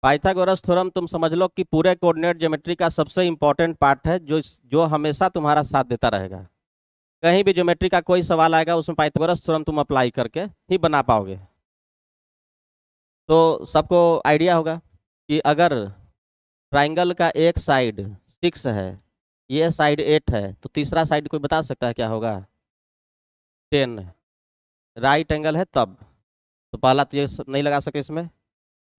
Pythagoras theorem तुम समझ लो कि पूरे कोऑर्डिनेट ज्योमेट्री का सबसे इंपॉर्टेंट पार्ट है, जो हमेशा तुम्हारा साथ देता रहेगा। कहीं भी ज्योमेट्री का कोई सवाल आएगा उसमें पाइथागोरस थ्योरम तुम अप्लाई करके ही बना पाओगे। तो सबको आइडिया होगा कि अगर ट्राइंगल का एक साइड 6 है, ये साइड 8 है, तो तीसरा साइड कोई बता सकता है क्या होगा? 10। राइट एंगल है तब। तो पहला तो ये नहीं लगा सके इसमें।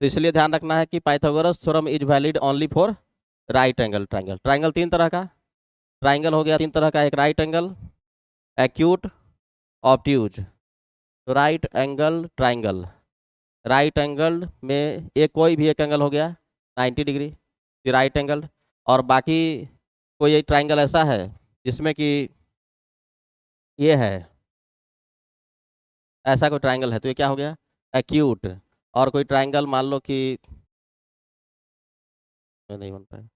तो इसलिए ध्यान रखना है कि Pythagoras theorem is valid only for right angle triangle. Triangle तीन तरह का, ट्राइंगल हो गया तीन तरह का, एक राइट एंगल, एक्यूट, ऑब्ट्यूज। तो right angle triangle, right angle में एक कोई भी एक एंगल हो गया 90 डिग्री, फिर राइट एंगल। और बाकी कोई एक ट्राइंगल ऐसा है जिसमें कि ये है, ऐसा कोई ट्राइंगल है तो ये क्या हो गया? एक्यूट। और कोई ट्राइंगल मान लो कि नहीं बनता है,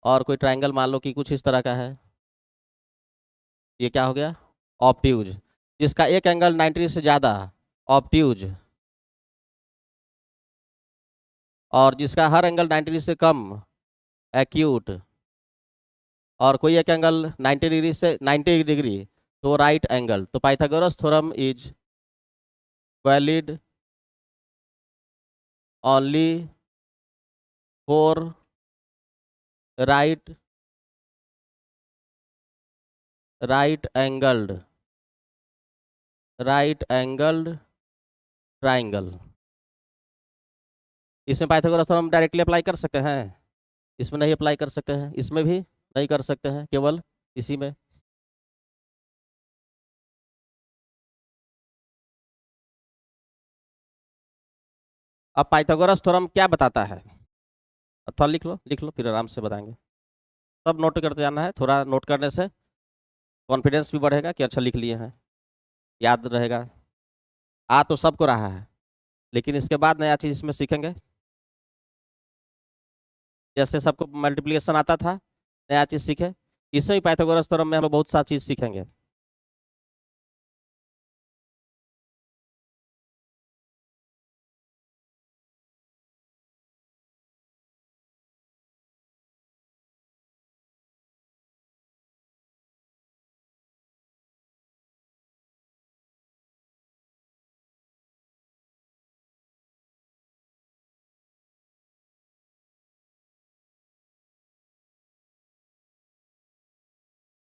और कोई ट्राइंगल मान लो कि कुछ इस तरह का है, ये क्या हो गया? ऑब्ट्यूज। जिसका एक एंगल 90 से ज़्यादा, ऑब्ट्यूज। और जिसका हर एंगल 90 से कम, एक्यूट। और कोई एक एंगल 90 डिग्री तो राइट एंगल। तो Pythagoras theorem is valid only for right angled triangle. इसमें पाइथागोरस थ्योरम डायरेक्टली अप्लाई कर सकते हैं, इसमें नहीं अप्लाई कर सकते हैं, इसमें भी नहीं कर सकते हैं, केवल इसी में। अब पाइथागोरस थ्योरम क्या बताता है? अब थोड़ा लिख लो फिर आराम से बताएंगे। सब नोट करते जाना है, थोड़ा नोट करने से कॉन्फिडेंस भी बढ़ेगा कि अच्छा लिख लिए हैं, याद रहेगा। आ तो सबको रहा है, लेकिन इसके बाद नया चीज़ इसमें सीखेंगे। जैसे सबको मल्टीप्लिकेशन आता था, नया चीज़ सीखे। इसमें भी पाइथागोरस थ्योरम में हम लोग बहुत सा चीज़ सीखेंगे।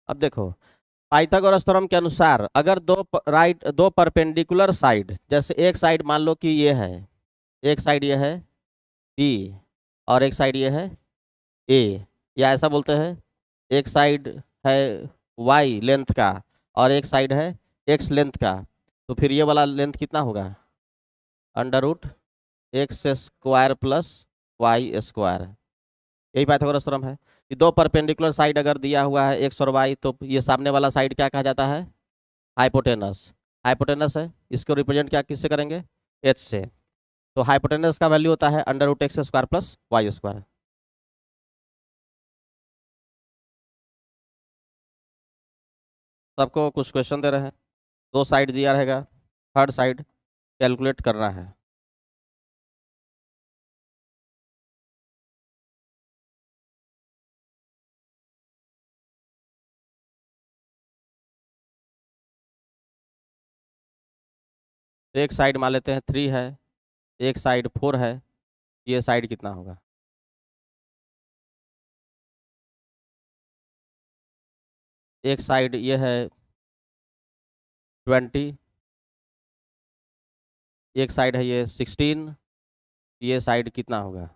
अब देखो, पाइथागोरस थ्योरम के अनुसार अगर दो परपेंडिकुलर साइड, जैसे एक साइड मान लो कि ये है, एक साइड ये है बी, और एक साइड ये है ए, या ऐसा बोलते हैं एक साइड है वाई लेंथ का और एक साइड है एक्स लेंथ का, तो फिर ये वाला लेंथ कितना होगा? √x² plus y²। यही पाइथागोरस थ्योरम है कि दो परपेंडिकुलर साइड अगर दिया हुआ है एक्स और वाई, तो ये सामने वाला साइड क्या कहा जाता है? हाइपोटेनस। हाइपोटेनस है, इसको रिप्रेजेंट क्या किससे करेंगे? एच से। तो हाइपोटेनस का वैल्यू होता है √x² प्लस y²। सबको कुछ क्वेश्चन दे रहे हैं, दो साइड दिया रहेगा, थर्ड साइड कैलकुलेट करना है। एक साइड मान लेते हैं 3 है, एक साइड 4 है, ये साइड कितना होगा? एक साइड ये है 20, एक साइड है ये 16, ये साइड कितना होगा?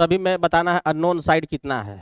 तभी मैं बताना है अननोन साइड कितना है।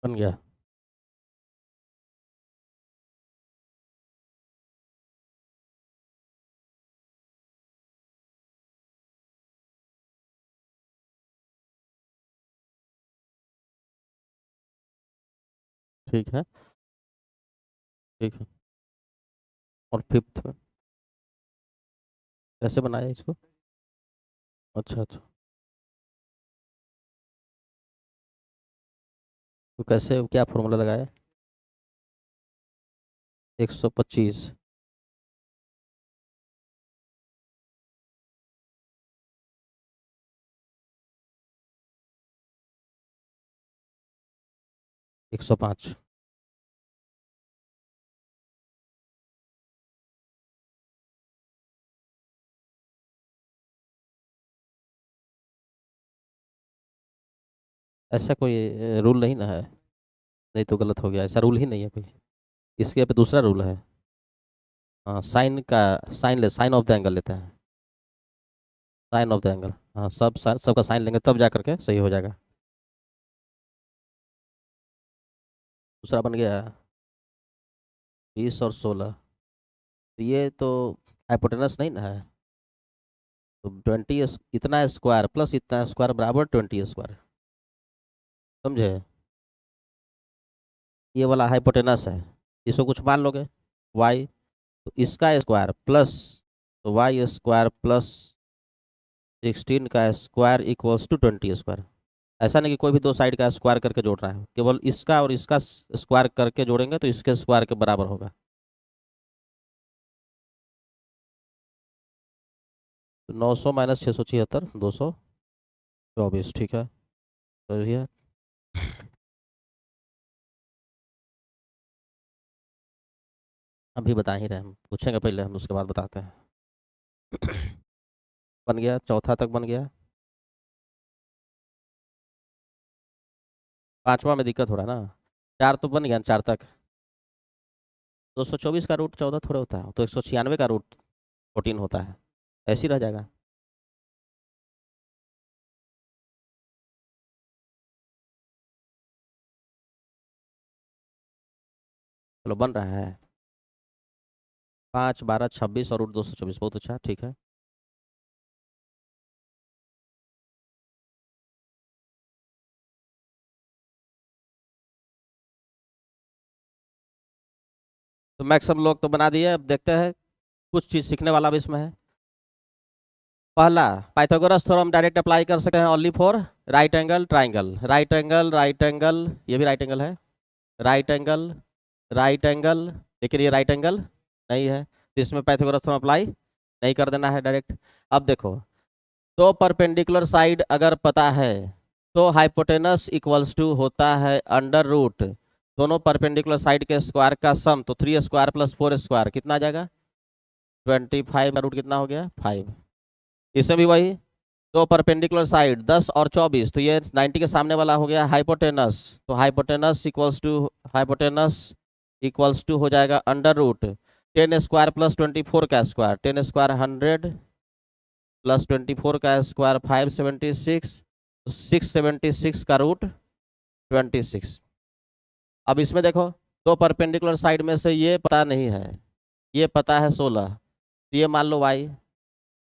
बन गया। ठीक है। ठीक है। और फिफ्थ में कैसे बनाया इसको? अच्छा अच्छा। तो कैसे, क्या फॉर्मूला लगाया? 125। 105। ऐसा कोई रूल नहीं ना है? नहीं तो गलत हो गया, ऐसा रूल ही नहीं है कोई। इसके पे दूसरा रूल है। हाँ, साइन का। साइन ऑफ द एंगल लेते हैं। Sine of the angle. हाँ, सबका साइन लेंगे तब जा करके सही हो जाएगा। दूसरा बन गया 20 और 16। तो ये तो हाइपोटेनस नहीं ना है। तो 20 इतना स्क्वायर प्लस इतना स्क्वायर बराबर 20 स्क्वायर। समझे? ये वाला हाइपोटेनस है। इसको कुछ मान लोगे, वाई। तो इसका स्क्वायर प्लस, तो वाई स्क्वायर प्लस 16 का स्क्वायर इक्वल्स टू 20 स्क्वायर। ऐसा नहीं कि कोई भी दो साइड का स्क्वायर करके जोड़ना है, केवल इसका और इसका स्क्वायर करके जोड़ेंगे तो इसके स्क्वायर के बराबर होगा। तो 900 - 676, 224। ठीक है। तो ये अभी बता ही रहे, हम पूछेंगे पहले, हम उसके बाद बताते हैं। बन गया, चौथा तक बन गया। पांचवा में दिक्कत हो रहा है ना। चार तो बन गया ना, चार तक। 224 का रूट 14 थोड़ा होता है, तो 196 का रूट 14 होता है। ऐसे ही रह जाएगा। चलो बन रहा है। 5, 12, 26 और रूट 224, बहुत अच्छा, ठीक है। तो मैक्सिमम लोग तो बना दिए। अब देखते हैं कुछ चीज़ सीखने वाला भी इसमें है। पहला, पाइथागोरस थ्योरम डायरेक्ट अप्लाई कर सकते हैं only for right angle triangle. Right angle, ये भी राइट एंगल है, राइट एंगल, राइट एंगल, लेकिन ये राइट एंगल नहीं है, तो इसमें पाइथागोरस थ्योरम अप्लाई नहीं कर देना है डायरेक्ट। अब देखो, तो परपेंडिकुलर साइड अगर पता है तो हाइपोटेनस इक्वल्स टू होता है अंडर रूट दोनों परपेंडिकुलर साइड के स्क्वायर का सम, तो 3 स्क्वायर प्लस 4 स्क्वायर कितना आ जाएगा 25 का रूट कितना हो गया 5। इसमें भी वही, तो परपेंडिकुलर साइड 10 और 24, तो ये 90 के सामने वाला हो गया हाइपोटेनस, तो हाइपोटेनस इक्वल्स टू हो जाएगा अंडर रूट 10 स्क्वायर प्लस 24 का स्क्वायर, 10 स्क्वायर 100 प्लस 24 का स्क्वायर 576, तो 676 का रूट 26। अब इसमें देखो, दो परपेंडिकुलर साइड में से ये पता नहीं है, ये पता है 16, तो ये मान लो y,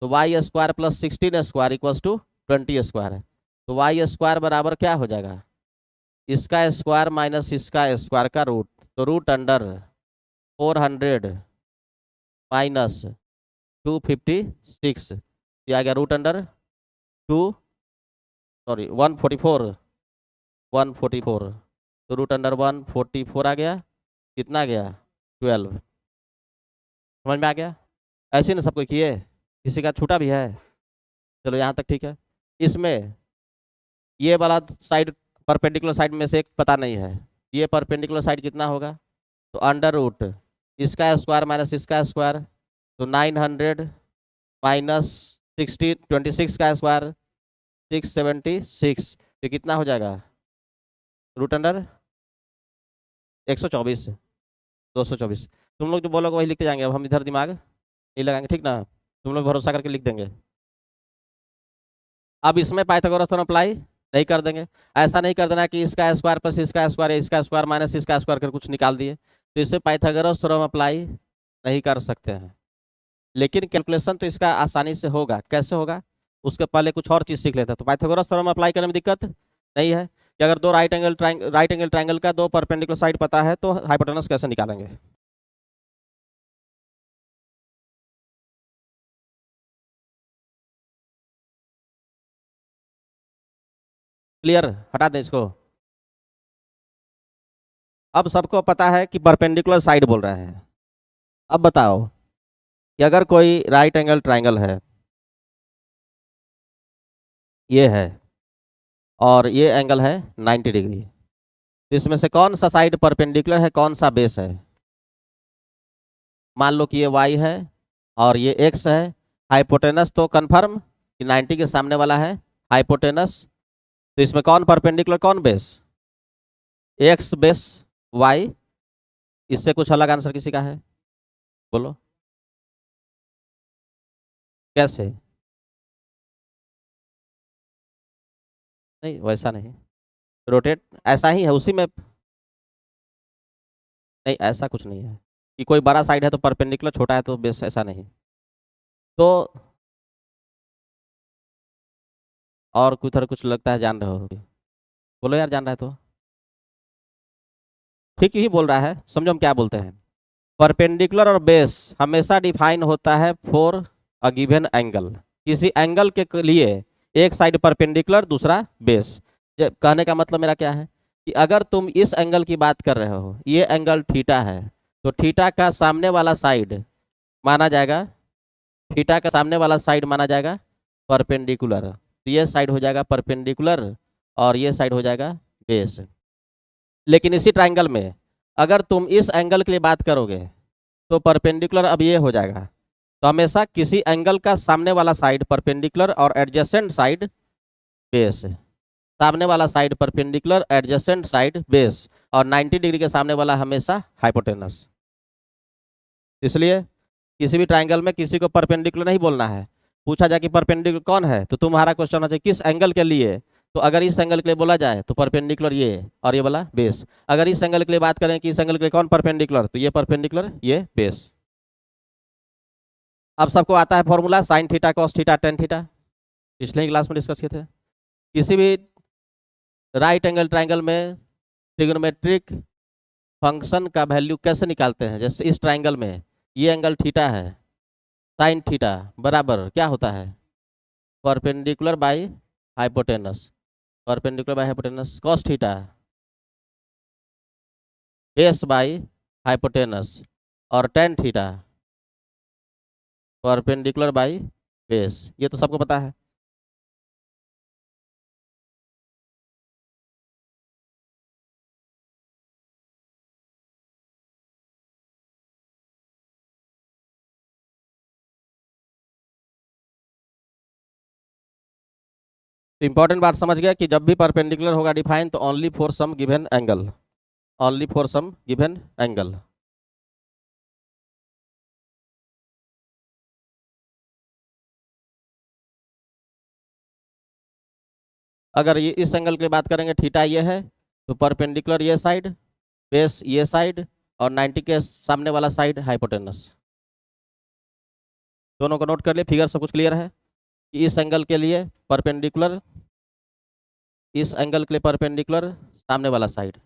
तो y square plus 16 square equals to 20 square है, तो वाई स्क्वायर बराबर क्या हो जाएगा इसका स्क्वायर माइनस इसका स्क्वायर का रूट, तो रूट अंडर 400 माइनस 256, ये आ गया रूट अंडर 144, तो रूट अंडर 144 आ गया, कितना आ गया 12। समझ में आ गया? ऐसे ना सबको किए, किसी का छूटा भी है? चलो यहाँ तक ठीक है। इसमें ये वाला साइड परपेंडिकुलर साइड में से एक पता नहीं है, ये परपेंडिकुलर साइड कितना होगा, तो अंडर रूट इसका स्क्वायर माइनस इसका स्क्वायर, तो 900 माइनस 26 का स्क्वायर 676, ये कितना हो जाएगा रूट अंडर 124 224। तुम लोग जो बोलोगे वही लिखते जाएंगे, अब हम इधर दिमाग नहीं लगाएंगे, ठीक ना? तुम लोग भरोसा करके लिख देंगे। अब इसमें पाइथागोरस थ्योरम अप्लाई नहीं कर देंगे। ऐसा नहीं कर देना कि इसका स्क्वायर प्लस इसका स्क्वायर या इसका स्क्वायर माइनस इसका स्क्वायर कर कुछ निकाल दिए, तो इससे पाइथागोरस थ्योरम अप्लाई नहीं कर सकते हैं। लेकिन कैलकुलेशन तो इसका आसानी से होगा। कैसे होगा उसके पहले कुछ और चीज़ सीख लेते हैं। तो पाइथागोरस थ्योरम अप्लाई करने में दिक्कत नहीं है कि अगर दो राइट एंगल ट्राइंगल का दो परपेंडिकुलर साइड पता है तो हाइपोटेनस कैसे निकालेंगे। क्लियर? हटा दें इसको। अब सबको पता है कि परपेंडिकुलर साइड बोल रहे हैं। अब बताओ कि अगर कोई राइट एंगल ट्राइंगल है, ये है, और ये एंगल है 90 डिग्री, तो इसमें से कौन सा साइड परपेंडिकुलर है, कौन सा बेस है? मान लो कि ये y है और ये x है। हाइपोटेनस तो कंफर्म कि 90 के सामने वाला है हाइपोटेनस, तो इसमें कौन परपेंडिकुलर कौन बेस? x base y। इससे कुछ अलग आंसर किसी का है? बोलो कैसे? नहीं वैसा नहीं, रोटेट ऐसा ही है उसी में। नहीं ऐसा कुछ नहीं है कि कोई बड़ा साइड है तो परपेंडिकुलर, छोटा है तो बेस, ऐसा नहीं। तो और कुछ लगता है जान रहे हो? बोलो यार, जान रहा है तो ठीक ही बोल रहा है। समझो हम क्या बोलते हैं। परपेंडिकुलर और बेस हमेशा डिफाइन होता है फॉर अ गिवन एंगल। किसी एंगल के लिए एक साइड परपेंडिकुलर दूसरा बेस। कहने का मतलब मेरा क्या है कि अगर तुम इस एंगल की बात कर रहे हो, ये एंगल थीटा है, तो थीटा का सामने वाला साइड माना जाएगा, थीटा का सामने वाला साइड माना जाएगा परपेंडिकुलर, तो ये साइड हो जाएगा परपेंडिकुलर और ये साइड हो जाएगा बेस। लेकिन इसी ट्राइंगल में अगर तुम इस एंगल के लिए बात करोगे तो परपेंडिकुलर अब ये हो जाएगा, तो हमेशा किसी एंगल का सामने वाला साइड परपेंडिकुलर और एडजेसेंट साइड बेस। सामने वाला side perpendicular, adjacent side base, और 90 डिग्री के सामने वाला हमेशा हाइपोटेनस। इसलिए किसी भी ट्राइंगल में किसी को परपेंडिकुलर नहीं बोलना है। पूछा जाए कि परपेंडिकुलर कौन है, तो तुम्हारा क्वेश्चन होना चाहिए किस एंगल के लिए। तो अगर इस एंगल के लिए बोला जाए तो परपेंडिकुलर ये और ये वाला बेस। अगर इस एंगल के लिए बात करें कि इस एंगल के लिए कौन परपेंडिकुलर, तो ये परपेंडिकुलर ये बेस। अब सबको आता है formula sine theta cos theta tan theta, पिछले क्लास में डिस्कस किए थे। किसी भी राइट एंगल ट्राइंगल में ट्रिग्नोमेट्रिक फंक्शन का वैल्यू कैसे निकालते हैं? जैसे इस ट्राइंगल में ये एंगल थीटा है, साइन थीटा बराबर क्या होता है? Perpendicular by hypotenuse, perpendicular by hypotenuse cos theta base by hypotenuse, और tan theta perpendicular by base. ये तो सबको पता है। तो इंपॉर्टेंट बात समझ गया कि जब भी परपेंडिकुलर होगा डिफाइन तो only for some given angle, only for some given angle. अगर ये इस एंगल की बात करेंगे, थीटा ये है, तो परपेंडिकुलर ये साइड, बेस ये साइड, और 90 के सामने वाला साइड हाइपोटेनस। दोनों को नोट कर लिए, फिगर सब कुछ क्लियर है कि इस एंगल के लिए परपेंडिकुलर, इस एंगल के लिए परपेंडिकुलर सामने वाला साइड,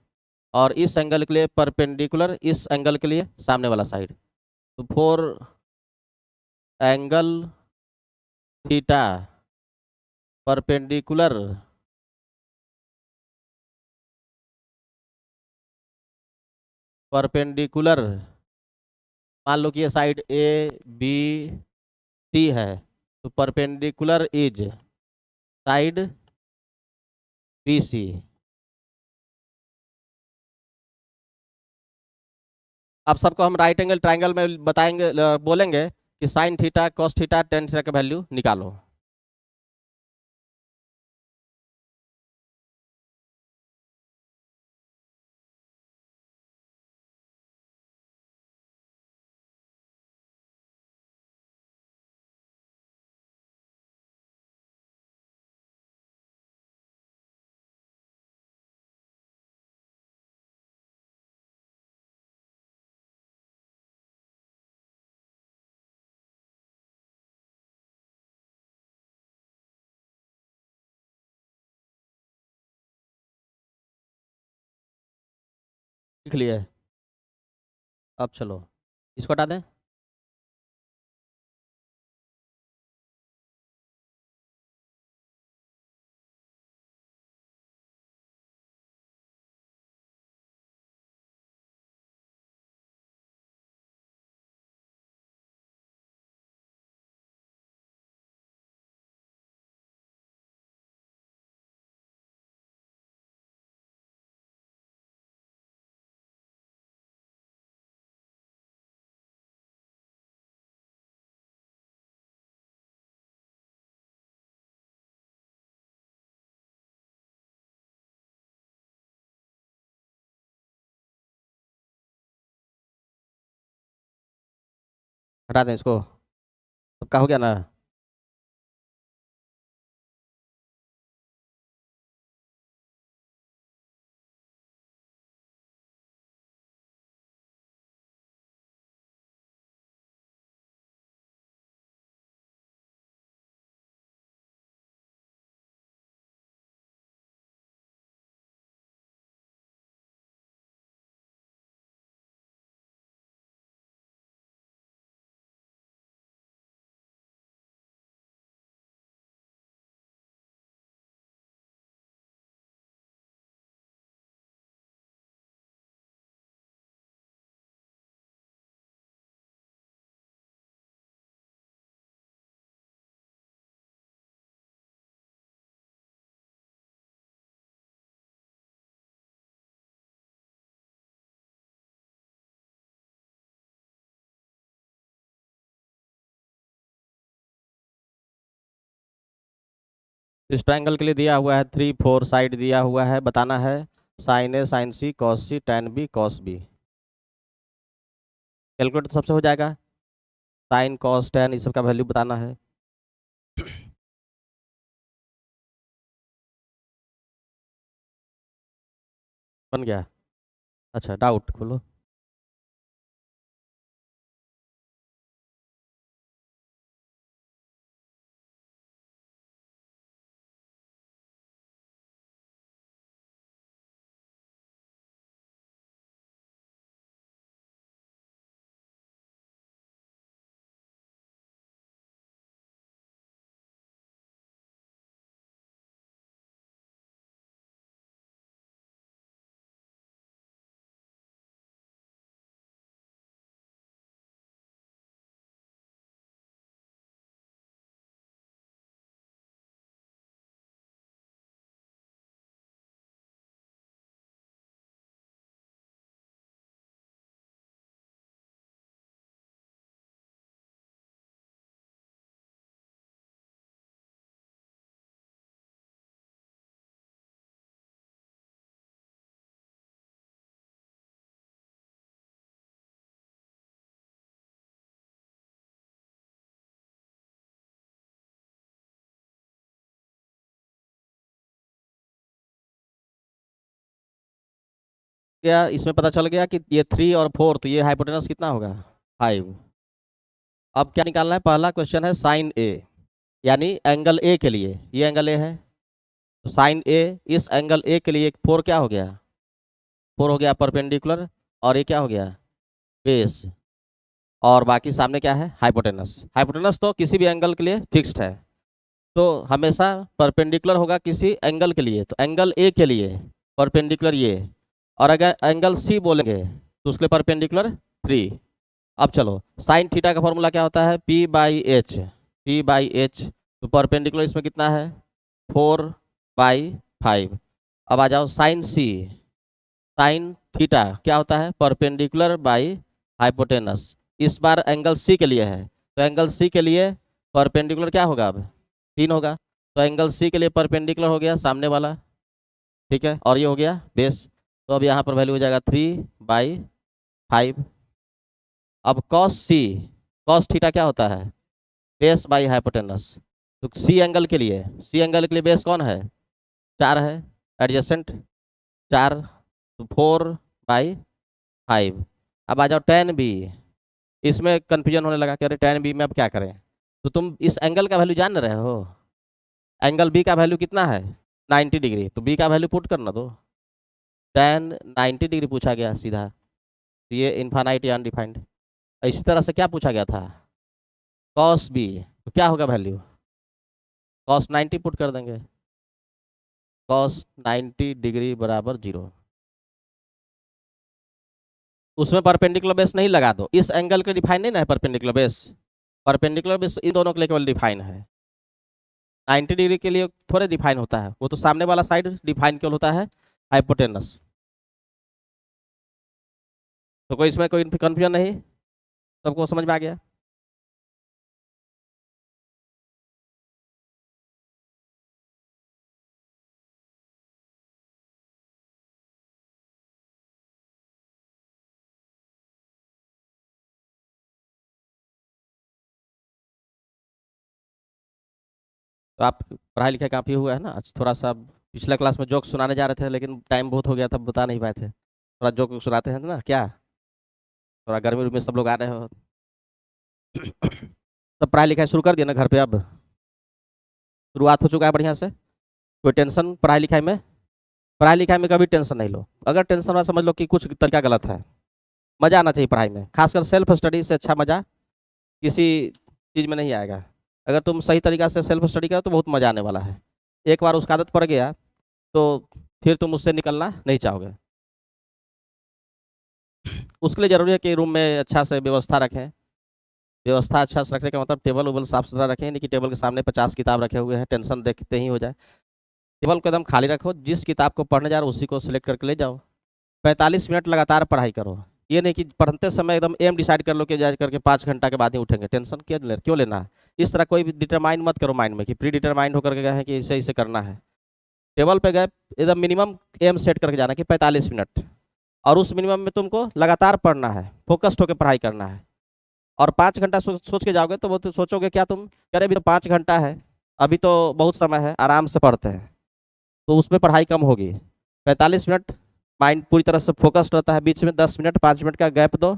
और इस एंगल के लिए परपेंडिकुलर इस एंगल के लिए सामने वाला साइड। तो four angle theta perpendicular perpendicular मान लो कि ये साइड ए बी सी है, तो perpendicular is side B C. अब सबको हम राइट एंगल ट्राइंगल में बताएंगे, बोलेंगे कि sign theta cos theta tan theta का वैल्यू निकालो। लिख लिए? अब चलो इसको हटा दें। हटा दें इसको, सबका हो गया ना? इस ट्राइंगल के लिए दिया हुआ है 3 4 साइड दिया हुआ है, बताना है sine A sine C cos C tan B cos B. Calculate तो सबसे हो जाएगा, साइन कॉस टेन इस सब का वैल्यू बताना है। बन गया? अच्छा डाउट खोलो। गया, इसमें पता चल गया कि ये 3 और 4, तो ये हाइपोटेनस कितना होगा 5। अब क्या निकालना है, पहला क्वेश्चन है साइन ए, यानी एंगल ए के लिए, ये एंगल ए है तो साइन ए, इस एंगल ए के लिए 4 क्या हो गया, 4 हो गया परपेंडिकुलर, और ये क्या हो गया बेस, और बाकी सामने क्या है हाइपोटेनस। हाइपोटेनस तो किसी भी एंगल के लिए फिक्स्ड है, तो हमेशा परपेंडिकुलर होगा किसी एंगल के लिए, तो एंगल ए के लिए परपेंडिकुलर ये, और अगर एंगल सी बोलेंगे तो उसके लिए परपेंडिकुलर 3। अब चलो साइन थीटा का फॉर्मूला क्या होता है p/h, p/h, तो परपेंडिकुलर इसमें कितना है 4/5। अब आ जाओ साइन सी, साइन थीटा क्या होता है परपेंडिकुलर बाई हाइपोटेनस, इस बार एंगल सी के लिए है, तो एंगल सी के लिए परपेंडिकुलर क्या होगा अब 3 होगा, तो एंगल सी के लिए परपेंडिकुलर हो गया सामने वाला, ठीक है, और ये हो गया बेस, तो अब यहाँ पर वैल्यू हो जाएगा 3/5। अब कॉस सी, कॉस थीटा क्या होता है बेस बाई हाइपोटेनस, तो सी एंगल के लिए, सी एंगल के लिए बेस कौन है 4 है, एडजेसेंट 4, तो 4/5। अब आ जाओ tan बी, इसमें कंफ्यूजन होने लगा कि अरे tan बी में अब क्या करें, तो तुम इस एंगल का वैल्यू जान रहे हो, एंगल बी का वैल्यू कितना है 90 डिग्री, तो बी का वैल्यू पुट करना दो, tan 90 डिग्री पूछा गया सीधा, तो ये इनफाइनाइट या अनडिफाइंड। इसी तरह से क्या पूछा गया था cos बी, तो क्या होगा वैल्यू cos 90 पुट कर देंगे, cos 90 डिग्री बराबर 0, उसमें परपेंडिकुलर बेस नहीं लगा दो, इस एंगल के डिफाइन नहीं ना है perpendicular base, perpendicular base in दोनों के लिए केवल डिफाइन है, 90 डिग्री के लिए थोड़े डिफाइन होता है, वो तो सामने वाला साइड डिफाइन केवल होता है हाइपोटेनस। तो कोई इसमें कोई कंफ्यूजन नहीं, सबको समझ में आ गया। तो आप पढ़ाई लिखाई काफ़ी हुआ है ना, आज थोड़ा सा पिछला क्लास में जोक सुनाने जा रहे थे लेकिन टाइम बहुत हो गया था, बता नहीं पाए थे, थोड़ा जोक सुनाते हैं ना क्या, थोड़ा गर्मी में सब लोग आ रहे हो तो पढ़ाई लिखाई शुरू कर दिया ना घर पे, अब शुरुआत हो चुका है बढ़िया से, कोई टेंशन पढ़ाई लिखाई में, पढ़ाई लिखाई में कभी टेंशन नहीं लो, अगर टेंशन हुआ समझ लो कि कुछ तरीका गलत है, मज़ा आना चाहिए पढ़ाई में, खासकर सेल्फ स्टडी से अच्छा मज़ा किसी चीज़ में नहीं आएगा, अगर तुम सही तरीका से सेल्फ स्टडी करो तो बहुत मज़ा आने वाला है, एक बार उसका आदत पड़ गया तो फिर तुम उससे निकलना नहीं चाहोगे। उसके लिए ज़रूरी है कि रूम में अच्छा से व्यवस्था रखें, व्यवस्था अच्छा से रखने का मतलब टेबल उबल साफ सुथरा रखें, नहीं कि टेबल के सामने 50 किताब रखे हुए हैं, टेंशन देखते ही हो जाए, टेबल को एकदम खाली रखो, जिस किताब को पढ़ने जा रहे हो उसी को सिलेक्ट करके ले जाओ, 45 मिनट लगातार पढ़ाई करो, ये नहीं कि पढ़ते समय एकदम एम डिसाइड कर लो कि जा करके 5 घंटा के बाद ही उठेंगे, टेंशन क्यों लेना है, इस तरह कोई भी डिटरमाइन मत करो माइंड में कि प्री डिटरमाइंड होकर के गए हैं कि इसे इसे करना है, टेबल पे गए एकदम मिनिमम एम सेट करके जाना कि 45 मिनट, और उस मिनिमम में तुमको लगातार पढ़ना है, फोकस्ड होकर पढ़ाई करना है, और 5 घंटा सोच के जाओगे तो वो तो सोचोगे क्या तुम, अरे अभी तो 5 घंटा है, अभी तो बहुत समय है, आराम से पढ़ते हैं, तो उसमें पढ़ाई कम होगी, 45 मिनट माइंड पूरी तरह से फोकस्ड रहता है, बीच में 10 मिनट 5 मिनट का गैप दो,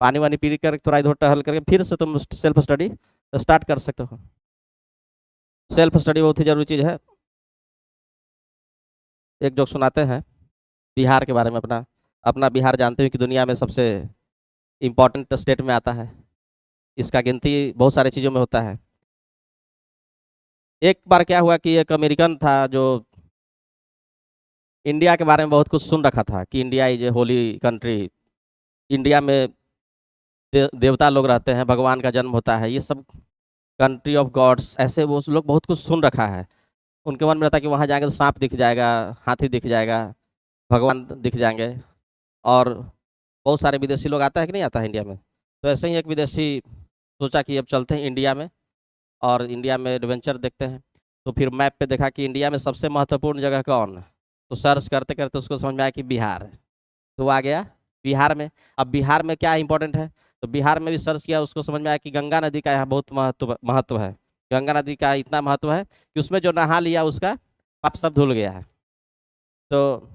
पानी वानी पी कर थोड़ा इधर टहल करके फिर से तुम सेल्फ स्टडी स्टार्ट कर सकते हो, सेल्फ स्टडी बहुत ही जरूरी चीज़ है। एक जोक सुनाते हैं बिहार के बारे में, अपना अपना बिहार जानते हो कि दुनिया में सबसे इम्पोर्टेंट स्टेट में आता है, इसका गिनती बहुत सारी चीज़ों में होता है। एक बार क्या हुआ कि एक अमेरिकन था जो इंडिया के बारे में बहुत कुछ सुन रखा था कि India is a Holi country, India में देवता लोग रहते हैं, भगवान का जन्म होता है, ये सब कंट्री ऑफ गॉड्स, ऐसे वो लोग बहुत कुछ सुन रखा है, उनके मन में रहता है कि वहाँ जाएंगे तो सांप दिख जाएगा, हाथी दिख जाएगा, भगवान दिख जाएंगे, और बहुत सारे विदेशी लोग आता है कि नहीं आता है इंडिया में, तो ऐसे ही एक विदेशी सोचा कि अब चलते हैं इंडिया में और इंडिया में एडवेंचर देखते हैं, तो फिर मैप पे देखा कि इंडिया में सबसे महत्वपूर्ण जगह कौन है, तो सर्च करते करते उसको समझ में आया कि बिहार है, तो वो आ गया बिहार में। अब बिहार में क्या इंपॉर्टेंट है, तो बिहार में भी सर्च किया, उसको समझ में आया कि गंगा नदी का यहाँ बहुत महत्व है, गंगा नदी का इतना महत्व है कि उसमें जो नहा लिया उसका पाप सब धुल गया है, तो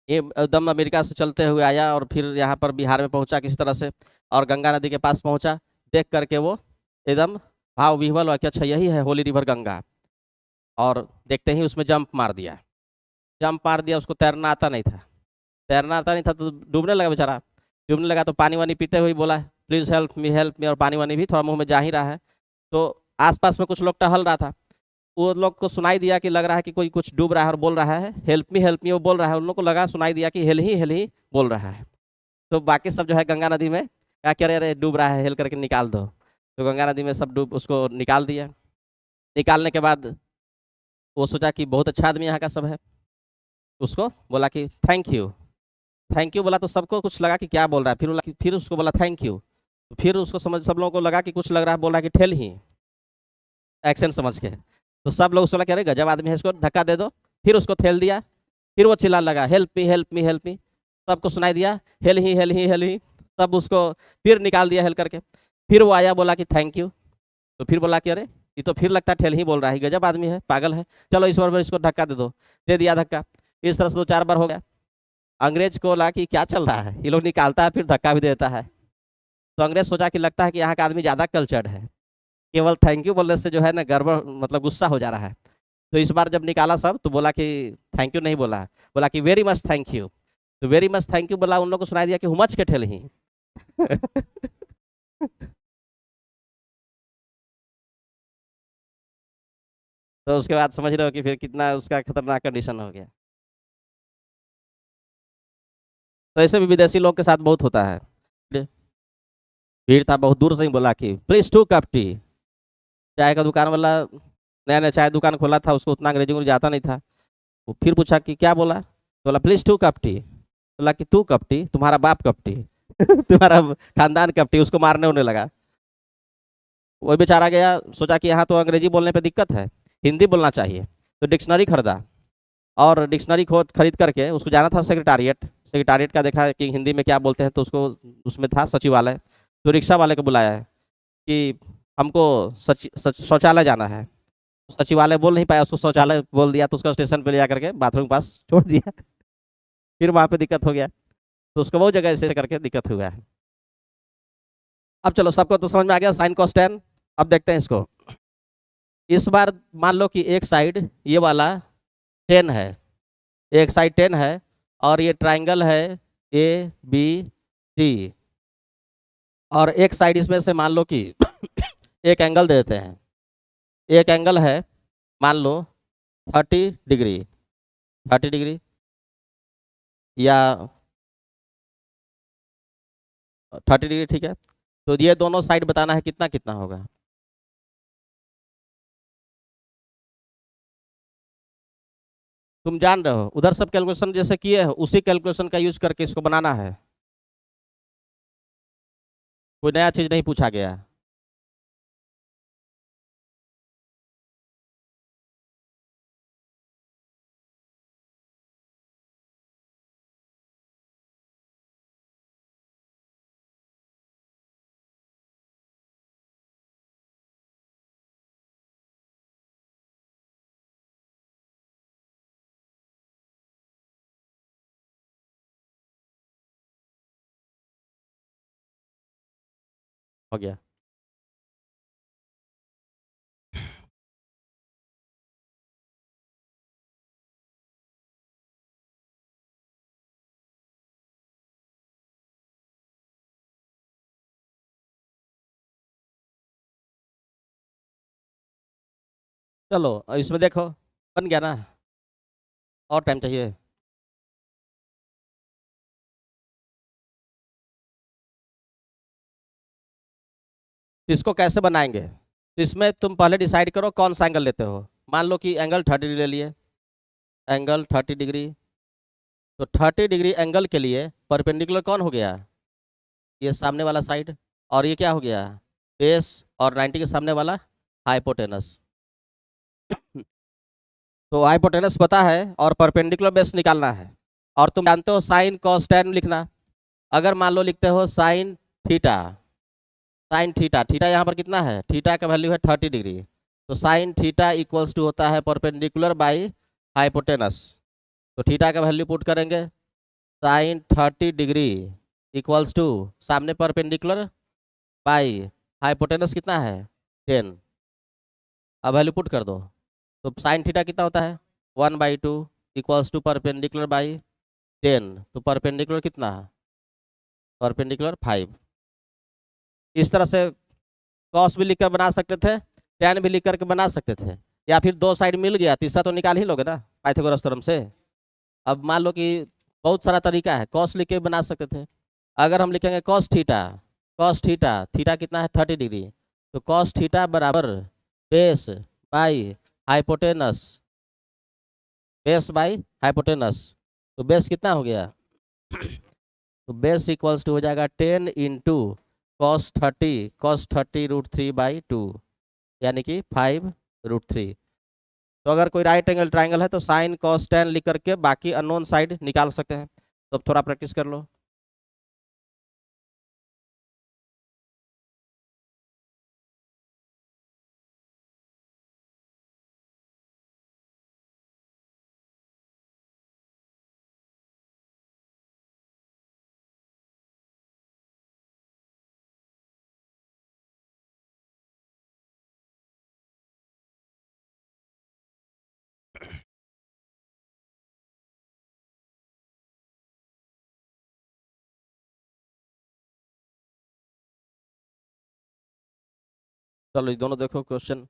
ये एकदम अमेरिका से चलते हुए आया और फिर यहाँ पर बिहार में पहुंचा किसी तरह से, और गंगा नदी के पास पहुंचा। देख करके वो एकदम भाव विह्वल हुआ कि अच्छा यही है होली रिवर गंगा, और देखते ही उसमें जंप मार दिया। जंप मार दिया, उसको तैरना आता नहीं था। तैरना आता नहीं था तो डूबने लगा बेचारा। डूबने लगा तो पानी वानी पीते हुए बोला प्लीज़ हेल्प मी, और पानी वानी भी थोड़ा मुंह में जा ही रहा है। तो आसपास में कुछ लोग टहल रहा था, वो लोग को सुनाई दिया कि लग रहा है कि कोई कुछ डूब रहा है और बोल रहा है हेल्प मी वो बोल रहा है। उन लोग को लगा, सुनाई दिया कि हेल ही बोल रहा है। तो बाकी सब जो है गंगा नदी में क्या कह रहे डूब रहा है, हेल करके निकाल दो। तो गंगा नदी में सब डूब उसको निकाल दिया। निकालने के बाद वो सोचा कि बहुत अच्छा आदमी यहाँ का सब है, उसको बोला कि थैंक यू। थैंक यू बोला तो सबको कुछ लगा कि क्या बोल रहा है, फिर बोला कि फिर उसको बोला थैंक यू। तो फिर उसको समझ, सब लोगों को लगा कि कुछ लग रहा है, बोल रहा है कि ठेल ही, एक्शन समझ के। तो सब लोग उसको लगा अरे गजब आदमी है, इसको धक्का दे दो। फिर उसको ठेल दिया। फिर वो चिल्लाने लगा हेल्प मी। सबको सुनाई दिया हेल ही। तब उसको फिर निकाल दिया हेल करके। फिर वो आया, बोला कि थैंक यू। तो फिर बोला कि अरे ये तो फिर लगता है ठेल ही बोल रहा है, गजब आदमी है, पागल है, चलो इस बार इसको धक्का दे दो। दे दिया धक्का। इस तरह से 2-4 बार हो गया। अंग्रेज को लगा कि क्या चल रहा है, ये लोग निकालता है फिर धक्का भी देता है। तो अंग्रेज सोचा कि लगता है कि यहाँ का आदमी ज़्यादा कल्चर्ड है, केवल थैंक यू बोलने से जो है ना गड़बड़, मतलब गुस्सा हो जा रहा है। तो इस बार जब निकाला सब तो बोला कि थैंक यू नहीं बोला, बोला कि वेरी मच थैंक यू। तो वेरी मच थैंक यू बोला, उन लोग को सुनाई दिया कि हुमच के ठेल ही। तो उसके बाद समझ रहे हो कि फिर कितना उसका खतरनाक कंडीशन हो गया। तो ऐसे भी विदेशी लोग के साथ बहुत होता है। भीड़ था, बहुत दूर से ही बोला कि प्लीज 2 कप टी। चाय का दुकान वाला नया नया चाय दुकान खोला था, उसको उतना अंग्रेजी में आता नहीं था। वो फिर पूछा कि क्या बोला, तो बोला प्लीज 2 कप टी। बोला कि 2 कप टी, तुम्हारा बाप कप टी। तुम्हारा खानदान कप टी। उसको मारने होने लगा। वही बेचारा गया, सोचा कि यहाँ तो अंग्रेजी बोलने पे दिक्कत है, हिंदी बोलना चाहिए। तो डिक्शनरी खरीदा, और डिक्शनरी खरीद करके उसको जाना था सेक्रेटारिएट। सेक्रेटारिएट का देखा कि हिंदी में क्या बोलते हैं, तो उसको उसमें था सचिवालय। तो रिक्शा वाले को बुलाया है कि हमको शौचालय जाना है। सचिवालय बोल नहीं पाया, उसको शौचालय बोल दिया। तो उसको स्टेशन पे ले जा करके बाथरूम के पास छोड़ दिया। फिर वहाँ पे दिक्कत हो गया। तो उसको बहुत जगह ऐसे करके दिक्कत हुआ है। अब चलो, सबको तो समझ में आ गया साइन कॉस टेन। अब देखते हैं इसको। इस बार मान लो कि एक साइड ये वाला 10 है, एक साइड 10 है, और ये ट्राइंगल है ABC। और एक साइड इसमें से मान लो कि एक एंगल दे देते हैं। एक एंगल है मान लो 30 डिग्री, 30 डिग्री, या 30 डिग्री, ठीक है। तो ये दोनों साइड बताना है कितना कितना होगा। तुम जान रहे हो, उधर सब कैलकुलेशन जैसे किए हो उसी कैलकुलेशन का यूज करके इसको बनाना है। कोई नया चीज नहीं पूछा गया। हो गया। चलो इसमें देखो, बन गया ना, और टाइम चाहिए। इसको कैसे बनाएंगे, तो इसमें तुम पहले डिसाइड करो कौन सा एंगल लेते हो। मान लो कि एंगल 30 डिग्री ले लिए, एंगल 30 डिग्री। तो 30 डिग्री एंगल के लिए परपेंडिकुलर कौन हो गया, ये सामने वाला साइड। और ये क्या हो गया, बेस। और 90 के सामने वाला हाइपोटेनस। तो हाइपोटेनस पता है और परपेंडिकुलर बेस निकालना है। और तुम जानते हो साइन कॉस टेन लिखना। अगर मान लो लिखते हो sine theta, sine theta, theta यहाँ पर कितना है, थीटा का वैल्यू है 30 डिग्री। तो साइन थीटा इक्वल्स टू होता है परपेंडिकुलर बाई हाइपोटेनस। तो थीटा का वैल्यू पुट करेंगे साइन 30 डिग्री इक्वल्स टू सामने परपेंडिकुलर बाई हाइपोटेनस कितना है 10। अब वैल्यू पुट कर दो तो साइन थीटा कितना होता है 1/2 इक्वल्स टू परपेंडिकुलर बाई 10। तो परपेंडिकुलर कितना है परपेंडिकुलर 5। इस तरह से कॉस भी लिखकर बना सकते थे टैन भी लिख करके बना सकते थे या फिर दो साइड मिल गया तीसरा तो निकाल ही लोगे ना पाइथागोरस थ्योरम से। अब मान लो कि बहुत सारा तरीका है कॉस लिख के बना सकते थे। अगर हम लिखेंगे कॉस थीटा थीटा कितना है 30 डिग्री तो कॉस थीटा बराबर base by hypotenuse base by hypotenuse. तो बेस कितना हो गया तो बेस इक्वल्स टू हो जाएगा 10 इंटू कॉस 30 √3/2 यानी कि 5√3। तो अगर कोई राइट एंगल ट्राइंगल है तो साइन कॉस टेन लिख करके बाकी अननोन साइड निकाल सकते हैं। तो अब थोड़ा प्रैक्टिस कर लो। चलो ये दोनों देखो क्वेश्चन।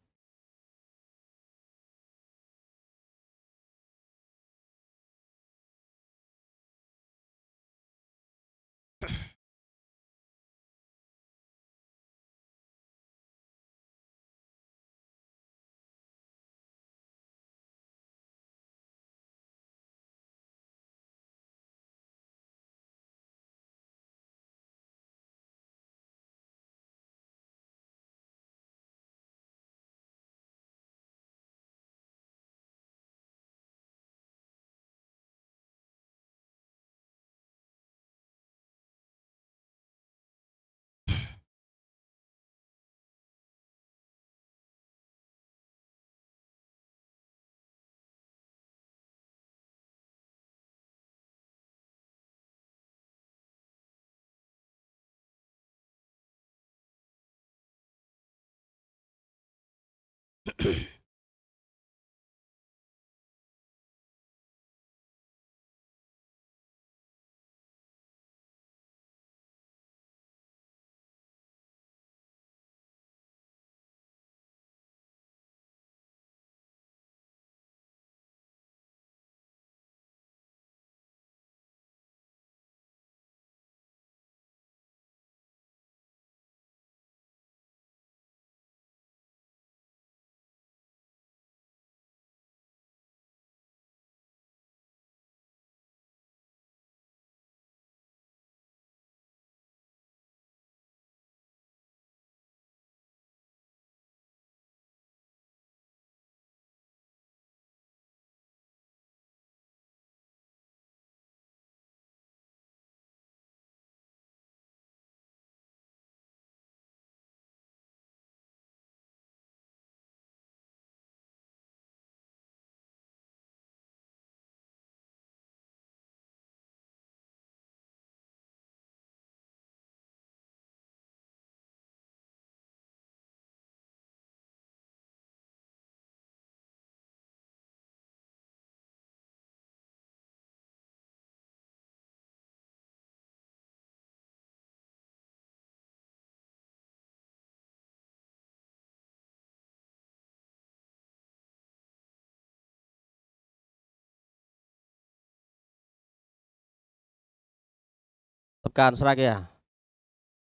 सबका आंसर आ गया।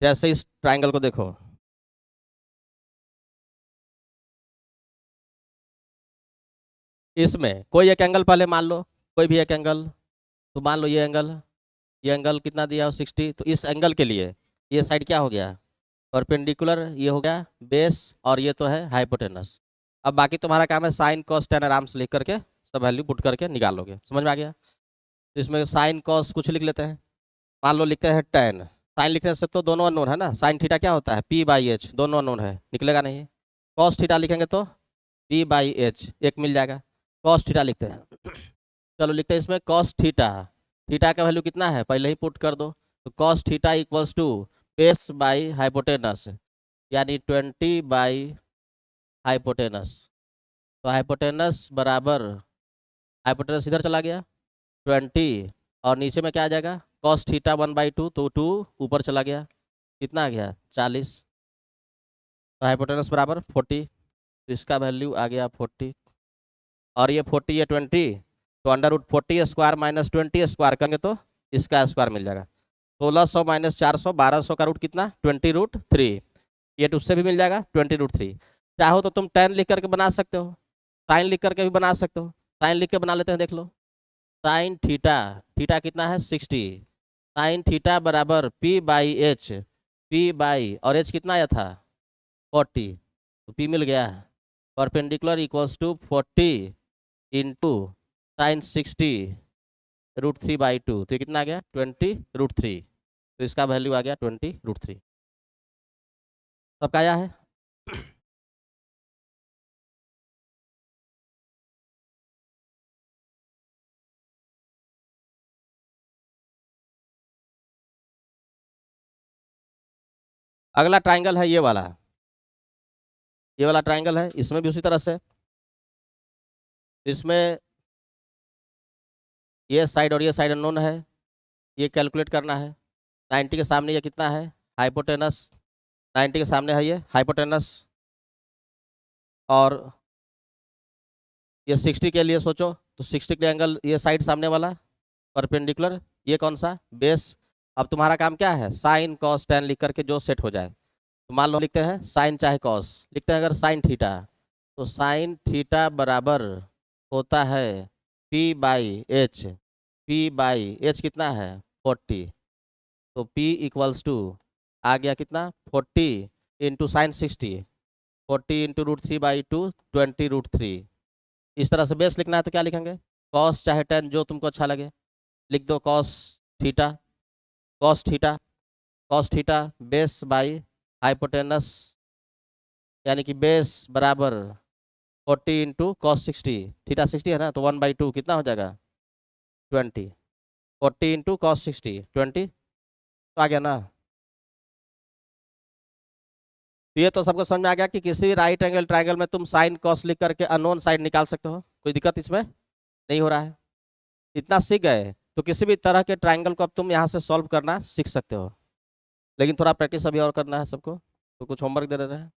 जैसे इस ट्राइंगल को देखो इसमें कोई एक एंगल पहले मान लो कोई भी एक एंगल। तो मान लो ये एंगल कितना दिया हो 60। तो इस एंगल के लिए ये साइड क्या हो गया परपेंडिकुलर ये हो गया बेस और ये तो है हाइपोटेनस। अब बाकी तुम्हारा काम है साइन कॉस टेन आराम से लिख करके सब वैल्यू पुट करके निकालोगे। समझ में आ गया। तो इसमें साइन कॉस कुछ लिख लेते हैं। मान लो लिखते हैं टेन साइन लिखने से तो दोनों अननोन है ना साइन थीटा क्या होता है P/H दोनों अननोन है निकलेगा नहीं। कॉस थीटा लिखेंगे तो P/H एक मिल जाएगा। कॉस थीटा लिखते हैं। चलो लिखते हैं इसमें कॉस थीटा थीटा का वैल्यू कितना है पहले ही पुट कर दो। तो cos theta equals to base by hypotenuse, यानी 20 बाई हाइपोटेनस। तो हाइपोटेनस बराबर, हाइपोटेनस इधर चला गया 20, और नीचे में क्या आ जाएगा कॉस थीटा 1/2, तो 2 ऊपर चला गया, कितना आ गया 40। तो हाइपोटेनस बराबर 40, तो इसका वैल्यू आ गया 40। और ये 40 ये 20, तो under root 40 square minus 20 square करेंगे तो इसका स्क्वायर मिल जाएगा। 1600 माइनस 400, 1200 का रूट कितना 20√3। ये तो उससे भी मिल जाएगा 20√3। चाहो तो तुम tan लिख करके बना सकते हो, साइन लिख करके भी बना सकते हो। साइन लिख के बना लेते हैं, देख लो। साइन थीटा, थीटा कितना है 60, साइन थीटा बराबर P/H, P/ और H कितना आया था 40, तो P मिल गया। Perpendicular equals to 40 into sine 60√3/2, तो ये कितना आ गया 20√3। तो इसका वैल्यू आ गया 20√3। सबका आया है। अगला ट्राइंगल है ये वाला, ये वाला ट्राइंगल है, इसमें भी उसी तरह से, इसमें ये साइड और ये साइड अननोन है, ये कैलकुलेट करना है। 90 के सामने ये कितना है हाइपोटेनस, 90 के सामने है ये हाइपोटेनस, और ये 60 के लिए सोचो, तो 60 के एंगल ये साइड सामने वाला परपेंडिकुलर, ये कौन सा बेस। अब तुम्हारा काम क्या है साइन कॉस टेन लिख करके जो सेट हो जाए। तो मान लो लिखते हैं साइन चाहे कॉस, लिखते हैं अगर साइन थीटा, तो साइन थीटा बराबर होता है P/H, P/H कितना है 40, तो P इक्वल्स टू आ गया कितना 40 इंटू साइन 60, 40 इंटू √3/2, 20√3। इस तरह से बेस लिखना है तो क्या लिखेंगे कॉस चाहे टेन जो तुमको अच्छा लगे लिख दो, cos theta, cos theta, cos theta base by hypotenuse, यानी कि बेस बराबर 40 इंटू कॉस 60, थीटा 60 है ना, तो 1/2 कितना हो जाएगा 20, 40 इंटू कॉस 60 20, तो आ गया ना। तो ये तो सबको समझ में आ गया कि किसी भी राइट एंगल ट्राइंगल में तुम साइन कॉस लिख करके अननोन साइड निकाल सकते हो, कोई दिक्कत इसमें नहीं हो रहा है। इतना सीख गए तो किसी भी तरह के ट्राइंगल को अब तुम यहाँ से सॉल्व करना सीख सकते हो, लेकिन थोड़ा प्रैक्टिस अभी और करना है सबको, तो कुछ होमवर्क दे रहे हैं।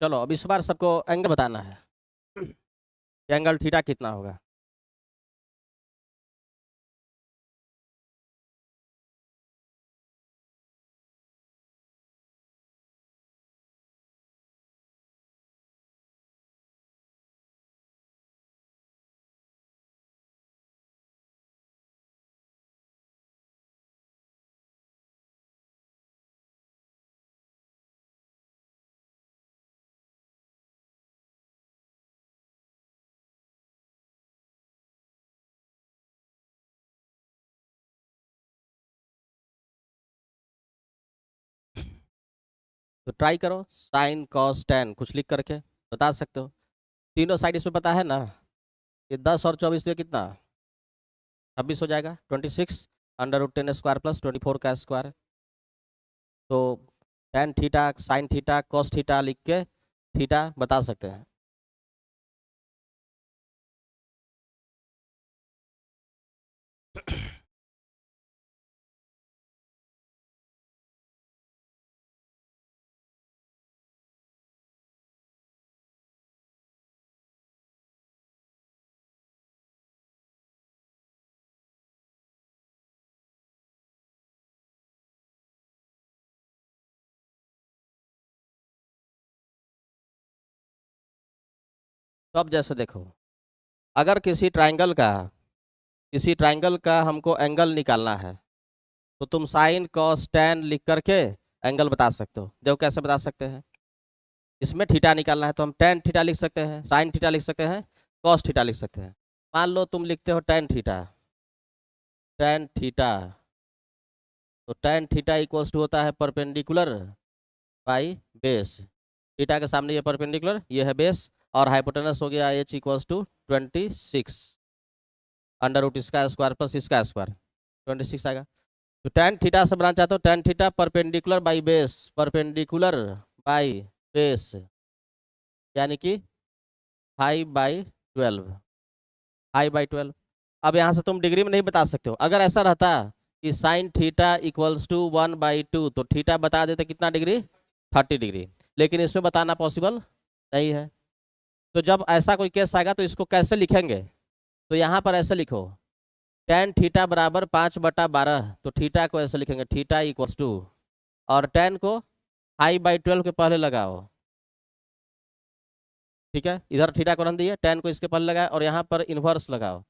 चलो अब इस बार सबको एंगल बताना है कि एंगल थीटा कितना होगा। तो ट्राई करो, साइन कॉस टेन कुछ लिख करके बता सकते हो। तीनों साइड इसमें पता है ना, ये 10 और 24 में कितना 26 हो जाएगा, 26 √10² प्लस 24 का स्क्वायर। तो tan theta sine theta cos theta लिख के थीटा बता सकते हैं। तो अब जैसे देखो, अगर किसी ट्राइंगल का हमको एंगल निकालना है, तो तुम साइन कॉस टेन लिख करके एंगल बता सकते हो। देखो कैसे बता सकते हैं, इसमें थीटा निकालना है तो हम टेन थीटा लिख सकते हैं, साइन थीटा लिख सकते हैं, कॉस थीटा लिख सकते हैं। मान लो तुम लिखते हो टेन थीटा, तो टेन थीटा इक्वल्स टू होता है परपेंडिकुलर बाई बेस। थीटा के सामने ये परपेंडिकुलर, ये है बेस, और हाइपोटेनस हो गया h इक्वल्स टू 26 √ इसका स्क्वायर प्लस इसका स्क्वायर 26 आएगा। तो टेन थीटा से बनाना चाहते हो, ten theta perpendicular by base यानी कि 5/12 5/12। अब यहाँ से तुम डिग्री में नहीं बता सकते हो। अगर ऐसा रहता कि साइन थीटा इक्वल्स टू 1/2 तो थीटा बता देते कितना डिग्री, 30 डिग्री, लेकिन इसमें बताना पॉसिबल नहीं है। तो जब ऐसा कोई केस आएगा तो इसको कैसे लिखेंगे, तो यहाँ पर ऐसे लिखो, टेन थीटा बराबर 5/12, तो थीटा को ऐसे लिखेंगे थीटा इक्वल्स टू, और टेन को 5/12 के पहले लगाओ, ठीक है। इधर थीटा को रन दिए, टेन को इसके पहले लगाए और यहाँ पर इन्वर्स लगाओ,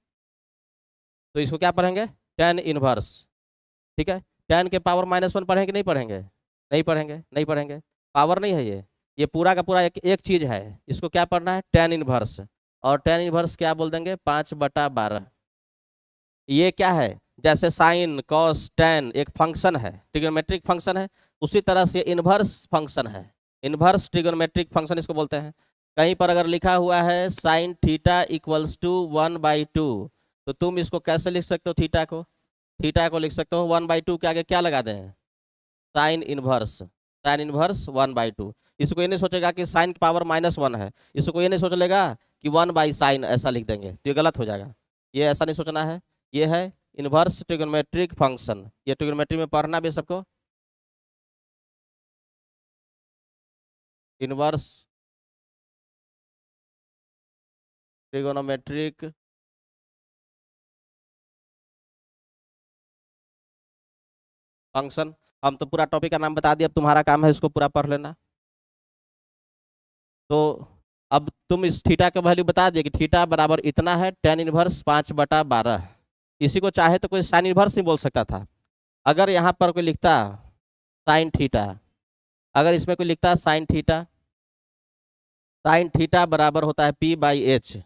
तो इसको क्या पढ़ेंगे, टेन इन्वर्स, ठीक है। टेन के पावर -1 पढ़ेंगे नहीं पढ़ेंगे, नहीं पढ़ेंगे, पावर नहीं है ये पूरा का पूरा एक चीज है। इसको क्या पढ़ना है, टेन इन्वर्स, और टेन इन्वर्स क्या बोल देंगे 5/12। ये क्या है, जैसे साइन कॉस टेन एक फंक्शन है, ट्रिग्नोमेट्रिक फंक्शन है, उसी तरह से इन्वर्स फंक्शन है, इन्वर्स ट्रिग्नोमेट्रिक फंक्शन इसको बोलते हैं। कहीं पर अगर लिखा हुआ है साइन थीटा इक्वल्स टू 1/2, तो तुम इसको कैसे लिख सकते हो, थीटा को लिख सकते हो 1/2 के आगे क्या लगा दें, साइन इन्वर्स 1/2। इसको ये नहीं सोचेगा कि साइन की पावर -1 है, इसको ये नहीं सोच लेगा कि 1/sin ऐसा लिख देंगे, तो ये गलत हो जाएगा। ये ऐसा नहीं सोचना है, ये है इन्वर्स ट्रिग्नोमेट्रिक फंक्शन। ये ट्रिग्नोमेट्री में पढ़ना भी सबको, इन्वर्स ट्रिग्नोमेट्रिक फंक्शन। हम तो पूरा टॉपिक का नाम बता दिया, अब तुम्हारा काम है इसको पूरा पढ़ लेना। तो अब तुम इस थीटा का वैल्यू बता दिए कि थीटा बराबर इतना है, टेन इनवर्स 5/12। इसी को चाहे तो कोई साइन इनवर्स नहीं बोल सकता था। अगर यहाँ पर कोई लिखता साइन थीटा, अगर इसमें कोई लिखता साइन थीटा बराबर होता है p/h,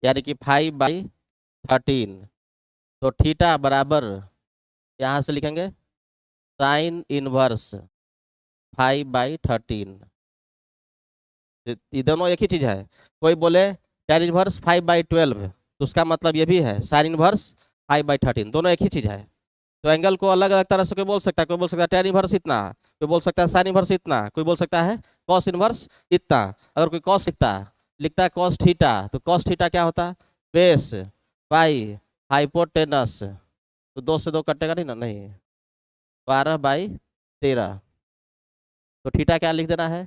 यानी कि 5/13। तो थीटा बराबर यहाँ से लिखेंगे साइन इनवर्स 5/13। ये दोनों एक ही चीज है। कोई बोले tan इनवर्स 5/12, तो उसका मतलब ये भी है साइन इनवर्स 5/13, दोनों एक ही चीज है। तो एंगल को अलग अलग तरह से कोई बोल सकता है, कोई बोल सकता है tan इनवर्स इतना, कोई बोल सकता है साइन इनवर्स इतना, कोई बोल सकता है कॉस इनवर्स इतना। अगर कोई कॉस लिखता है कॉस थीटा, तो कॉस थीटा क्या होता है, बेस बाई हाइपोटेनस, तो 2 से 2 कटेगा नहीं ना, नहीं, 12/13। तो थीटा क्या लिख देना है,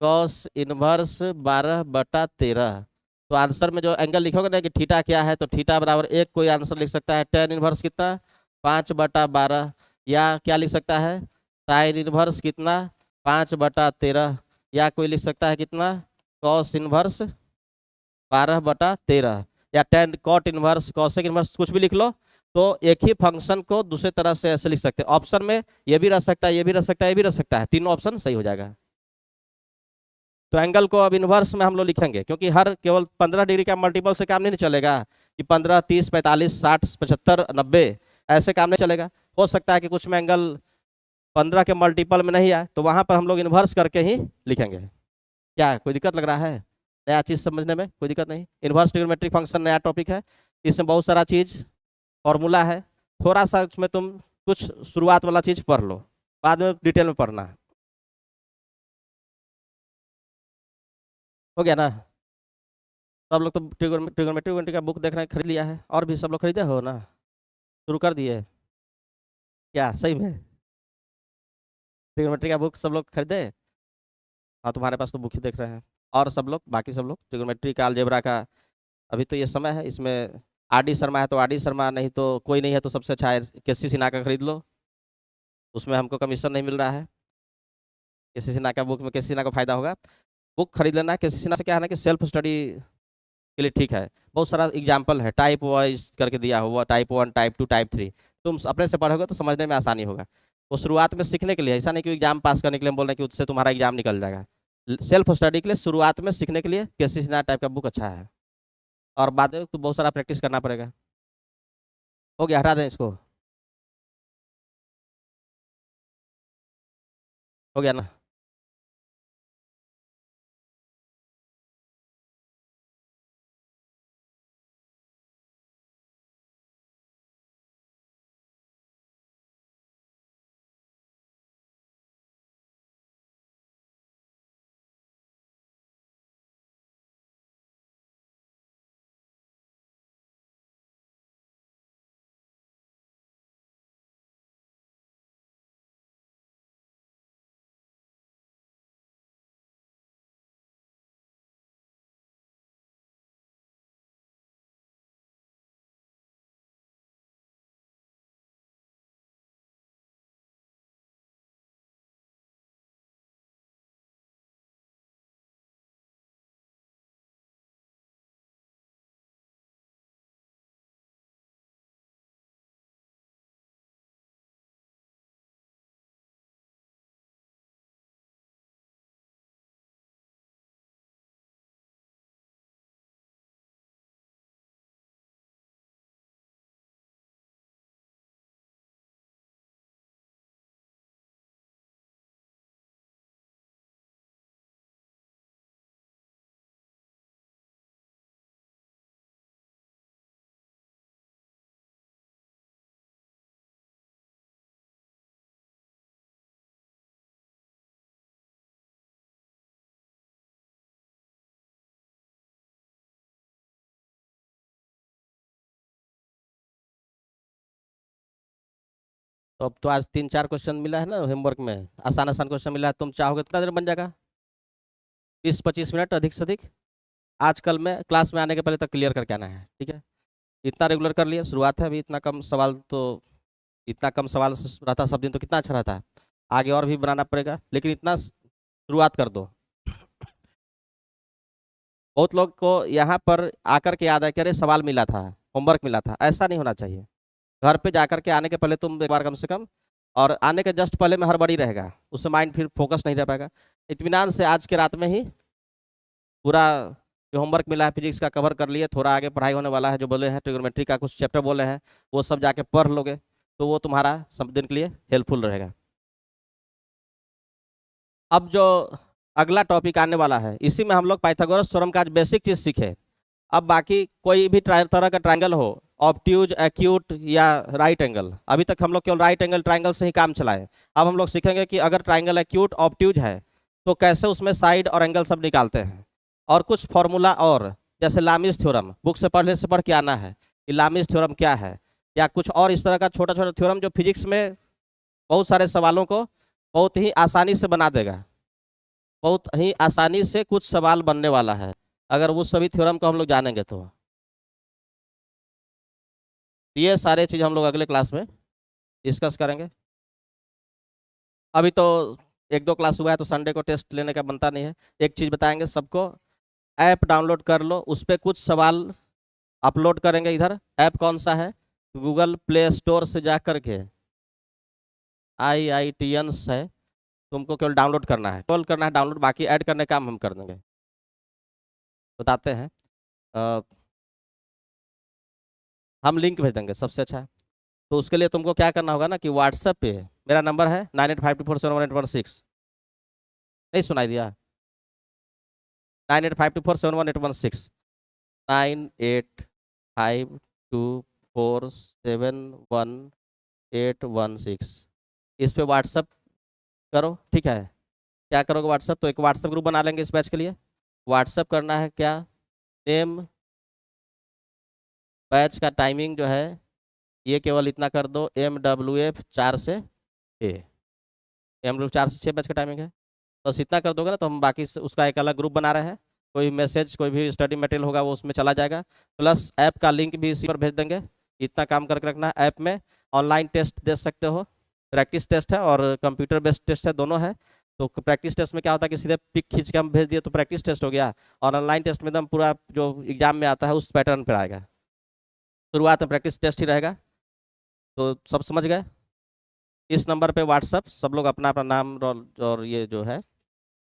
कॉस इनवर्स 12/13। तो आंसर में जो एंगल लिखोगे ना कि थीटा क्या है, तो थीटा बराबर एक कोई आंसर लिख सकता है tan इनवर्स कितना 5/12, या क्या लिख सकता है साइन इनवर्स कितना 5/13, या कोई लिख सकता है कितना कॉस इनवर्स 12/13, या tan cot inverse cosec inverse, कुछ भी लिख लो। तो एक ही फंक्शन को दूसरे तरह से ऐसे लिख सकते हैं। ऑप्शन में ये भी रह सकता है, ये भी रह सकता है, ये भी रह सकता है, तीनों ऑप्शन सही हो जाएगा। तो एंगल को अब इन्वर्स में हम लोग लिखेंगे, क्योंकि हर केवल 15 डिग्री का मल्टीपल से काम नहीं चलेगा कि 15, 30, 45, 60, 75, 90 ऐसे काम नहीं चलेगा। हो सकता है कि कुछ में एंगल 15 के मल्टीपल में नहीं आए तो वहां पर हम लोग इन्वर्स करके ही लिखेंगे। क्या कोई दिक्कत लग रहा है? नया चीज समझने में कोई दिक्कत नहीं। इन्वर्स ट्रिग्नोमेट्रिक फंक्शन नया टॉपिक है, इसमें बहुत सारा चीज फॉर्मूला है, थोड़ा सा उसमें तुम कुछ शुरुआत वाला चीज पढ़ लो, बाद में डिटेल में पढ़ना है। हो गया ना? सब लोग तो ट्रिग्नोमेट्री का बुक देख रहे हैं, खरीद लिया है, और भी सब लोग खरीदे हो ना? शुरू कर दिए क्या सही में? ट्रिग्नोमेट्री का बुक सब लोग खरीदे? हाँ, तुम्हारे पास तो बुक ही देख रहे हैं। और सब लोग, बाकी सब लोग ट्रिग्नोमेट्री का, अलजेब्रा का, अभी तो ये समय है, इसमें आर डी शर्मा है तो आर डी शर्मा, नहीं तो कोई नहीं है तो सबसे अच्छा है केसी सिन्हा का खरीद लो, उसमें हमको कमीशन नहीं मिल रहा है। केसी सिन्हा का बुक में केसी सिन्हा को फायदा होगा, बुक खरीद लेना। केसी सिन्हा से क्या है ना कि सेल्फ स्टडी के लिए ठीक है, बहुत सारा एग्जाम्पल है, टाइप वाइज करके दिया हुआ, टाइप 1, टाइप 2, टाइप 3, तुम अपने से पढ़ोगे तो समझने में आसानी होगा। वो शुरुआत में सीखने के लिए, ऐसा नहीं कि एग्जाम पास करने के लिए हम बोल रहे हैं कि उससे तुम्हारा एग्जाम निकल जाएगा। सेल्फ स्टडी के लिए, शुरुआत में सीखने के लिए केसी सिन्हा टाइप का बुक अच्छा है, और बाद में तो बहुत सारा प्रैक्टिस करना पड़ेगा। हो गया, हटा दें इसको? हो गया ना? तो अब तो आज 3-4 क्वेश्चन मिला है ना होमवर्क में, आसान आसान क्वेश्चन मिला है, तुम चाहोगे कितना देर में बन जाएगा? 20-25 मिनट अधिक से अधिक। आजकल में क्लास में आने के पहले तक क्लियर करके आना है, ठीक है? इतना रेगुलर कर लिया, शुरुआत है अभी, इतना कम सवाल तो, इतना कम सवाल रहता सब दिन तो कितना अच्छा रहता है। आगे और भी बनाना पड़ेगा, लेकिन इतना शुरुआत कर दो। बहुत लोग को यहाँ पर आकर के याद है कि अरे सवाल मिला था, होमवर्क मिला था, ऐसा नहीं होना चाहिए। घर पे जाकर के आने के पहले तुम एक बार कम से कम, और आने के जस्ट पहले में हड़बड़ी रहेगा, उससे माइंड फिर फोकस नहीं रह पाएगा। इत्मीनान से आज के रात में ही पूरा जो होमवर्क मिला है फिजिक्स का कवर कर लिए, थोड़ा आगे पढ़ाई होने वाला है, जो बोले हैं ट्रिग्नोमेट्री का कुछ चैप्टर बोले हैं, वो सब जाके पढ़ लोगे तो वो तुम्हारा सब दिन के लिए हेल्पफुल रहेगा। अब जो अगला टॉपिक आने वाला है, इसी में हम लोग पाइथागोरस थ्योरम का आज बेसिक चीज सीखे। अब बाकी कोई भी तरह का ट्रायंगल हो, ऑब्ट्यूज, एक्यूट या राइट एंगल, अभी तक हम लोग केवल राइट एंगल ट्रायंगल से ही काम चलाए। अब हम लोग सीखेंगे कि अगर ट्रायंगल एक्यूट ऑब्ट्यूज है तो कैसे उसमें साइड और एंगल सब निकालते हैं, और कुछ फॉर्मूला, और जैसे लामिस थ्योरम, बुक से पढ़ने से पढ़ के आना है कि लामिस थ्योरम क्या है, या कुछ और इस तरह का छोटा छोटा थ्योरम जो फिजिक्स में बहुत सारे सवालों को बहुत ही आसानी से बना देगा। बहुत ही आसानी से कुछ सवाल बनने वाला है अगर वो सभी थ्योरम को हम लोग जानेंगे तो। ये सारे चीज हम लोग अगले क्लास में डिस्कस करेंगे। अभी तो 1-2 क्लास हुआ है तो संडे को टेस्ट लेने का बनता नहीं है। एक चीज बताएंगे सबको, ऐप डाउनलोड कर लो, उस पर कुछ सवाल अपलोड करेंगे इधर। ऐप कौन सा है? गूगल प्ले स्टोर से जा करके IITians है, तुमको केवल डाउनलोड करना है, कॉल करना है डाउनलोड, बाकी ऐड करने का काम हम कर देंगे। बताते हैं, हम लिंक भेज देंगे सबसे अच्छा। तो उसके लिए तुमको क्या करना होगा ना कि व्हाट्सएप पे मेरा नंबर है 9852471816। नहीं सुनाई दिया? 9852471816। 9852471816। इस पे व्हाट्सअप करो, ठीक है? क्या करोगे व्हाट्सअप? तो एक व्हाट्सअप ग्रुप बना लेंगे इस बैच के लिए। व्हाट्सअप करना है क्या, नेम, बैच का टाइमिंग जो है ये केवल इतना कर दो, MWF 4 से 6। MWF 4 से 6 बैच का टाइमिंग है। बस इतना कर दोगे ना तो हम बाकी उसका एक अलग ग्रुप बना रहे हैं। कोई मैसेज, कोई भी स्टडी मटेरियल होगा वो उसमें चला जाएगा। प्लस ऐप का लिंक भी इसी पर भेज देंगे। इतना काम करके रखना। ऐप में ऑनलाइन टेस्ट दे सकते हो, प्रैक्टिस टेस्ट है और कंप्यूटर बेस्ड टेस्ट है, दोनों है। तो प्रैक्टिस टेस्ट में क्या होता है कि सीधे पिक खींच के हम भेज दिए तो प्रैक्टिस टेस्ट हो गया, और ऑनलाइन टेस्ट में एकदम पूरा जो एग्जाम में आता है उस पैटर्न पर आएगा। शुरुआत में प्रैक्टिस टेस्ट ही रहेगा। तो सब समझ गए? इस नंबर पे व्हाट्सअप सब लोग अपना अपना नाम, रोल और ये जो है,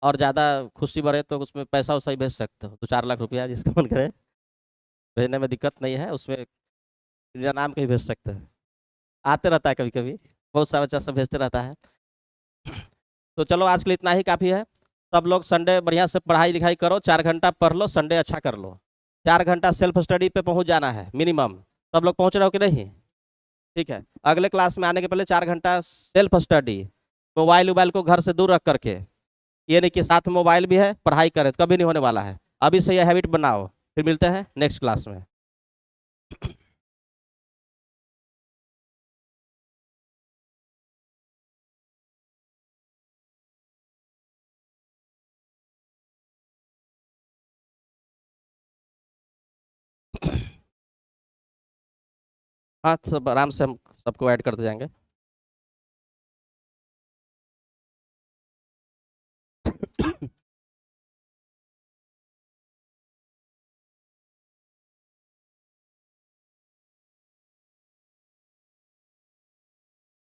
और ज़्यादा खुशी बढ़े तो उसमें पैसा वैसा ही भेज सकते हो, 2-4 लाख रुपया जिसका मन करे। भेजने में दिक्कत नहीं है, उसमें मेरा नाम कहीं भेज सकते हैं। आते रहता है कभी कभी, बहुत सारा बच्चा सब भेजते रहता है। तो चलो आज के लिए इतना ही काफ़ी है। सब लोग संडे बढ़िया से पढ़ाई लिखाई करो, 4 घंटा पढ़ लो, संडे अच्छा कर लो। 4 घंटा सेल्फ स्टडी पे पहुंच जाना है मिनिमम। सब लोग पहुंच रहे हो कि नहीं? ठीक है, अगले क्लास में आने के पहले 4 घंटा सेल्फ स्टडी, मोबाइल वोबाइल को घर से दूर रख करके। ये नहीं कि साथ में मोबाइल भी है पढ़ाई करे, तो कभी नहीं होने वाला है। अभी से ये हैबिट बनाओ। फिर मिलते हैं नेक्स्ट क्लास में। हाँ, सब आराम से हम सबको ऐड करते जाएंगे।